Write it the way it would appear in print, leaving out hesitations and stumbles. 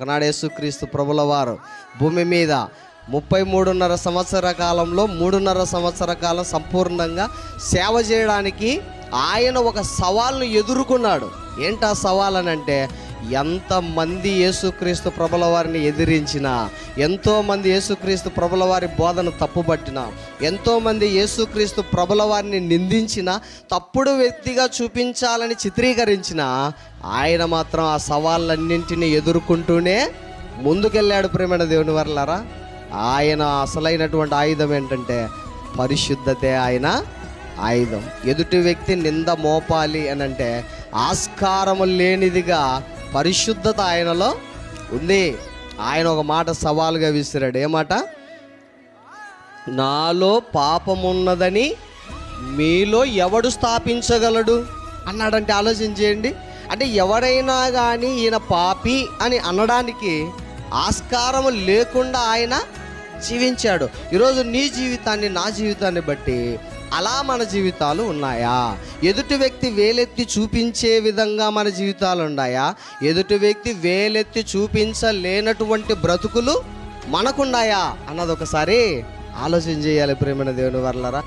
ఒకనాడు యేసుక్రీస్తు ప్రభుల వారు భూమి మీద 33.5 సంవత్సర కాలంలో 3.5 సంవత్సర కాలం సంపూర్ణంగా సేవ చేయడానికి ఆయన ఒక సవాల్ను ఎదుర్కొన్నాడు. ఏంటా సవాల్ అని అంటే, ఎంతమంది యేసుక్రీస్తు ప్రభుల వారిని ఎదిరించినా, ఎంతోమంది యేసుక్రీస్తు ప్రభుల వారి బోధన తప్పుపట్టినా, ఎంతోమంది యేసుక్రీస్తు ప్రభుల వారిని నిందించిన, తప్పుడు వ్యక్తిగా చూపించాలని చిత్రీకరించిన, ఆయన మాత్రం ఆ సవాళ్ళన్నింటినీ ఎదుర్కొంటూనే ముందుకెళ్ళాడు. ప్రేమైన దేవుని వర్లారా, ఆయన అసలైనటువంటి ఆయుధం ఏంటంటే పరిశుద్ధతే ఆయన ఆయుధం. ఎదుటి వ్యక్తి నింద మోపాలి అని అంటే ఆస్కారము లేనిదిగా పరిశుద్ధత ఆయనలో ఉంది. ఆయన ఒక మాట సవాలుగా విసిరాడు. ఏమాట? నాలో పాపమున్నదని మీలో ఎవడు స్థాపించగలడు అన్నాడంటే ఆలోచన చేయండి. అంటే ఎవరైనా కానీ ఈయన పాపి అని అనడానికి ఆస్కారం లేకుండా ఆయన జీవించాడు. ఈరోజు నీ జీవితాన్ని, నా జీవితాన్ని బట్టి అలా మన జీవితాలు ఉన్నాయా? ఎదుటి వ్యక్తి వేలెత్తి చూపించే విధంగా మన జీవితాలు ఉన్నాయా? ఎదుటి వ్యక్తి వేలెత్తి చూపించలేనటువంటి బ్రతుకులు మనకున్నాయా అన్నది ఒకసారి ఆలోచన చేయాలి. ప్రేమైన దేవుని వర్లారా.